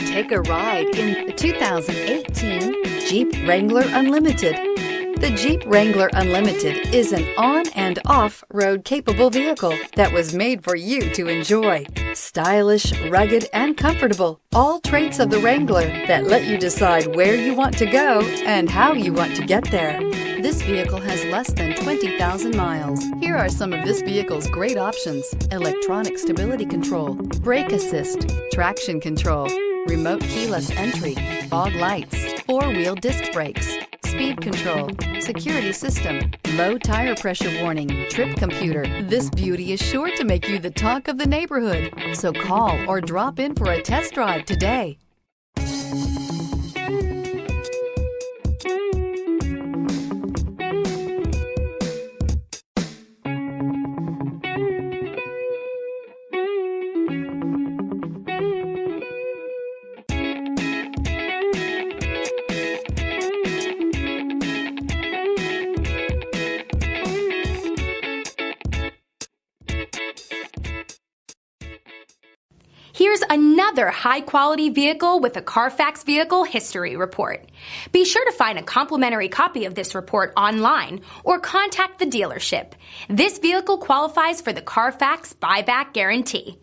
Take a ride in the 2018 Jeep Wrangler Unlimited. The Jeep Wrangler Unlimited is an on- and off-road capable vehicle that was made for you to enjoy. Stylish, rugged, and comfortable. All traits of the Wrangler that let you decide where you want to go and how you want to get there. This vehicle has less than 20,000 miles. Here are some of this vehicle's great options: electronic stability control, brake assist, traction control, remote keyless entry, fog lights, four-wheel disc brakes, speed control, security system, low tire pressure warning, trip computer. This beauty is sure to make you the talk of the neighborhood. So call or drop in for a test drive today. Here's another high-quality vehicle with a Carfax Vehicle History Report. Be sure to find a complimentary copy of this report online or contact the dealership. This vehicle qualifies for the Carfax Buyback Guarantee.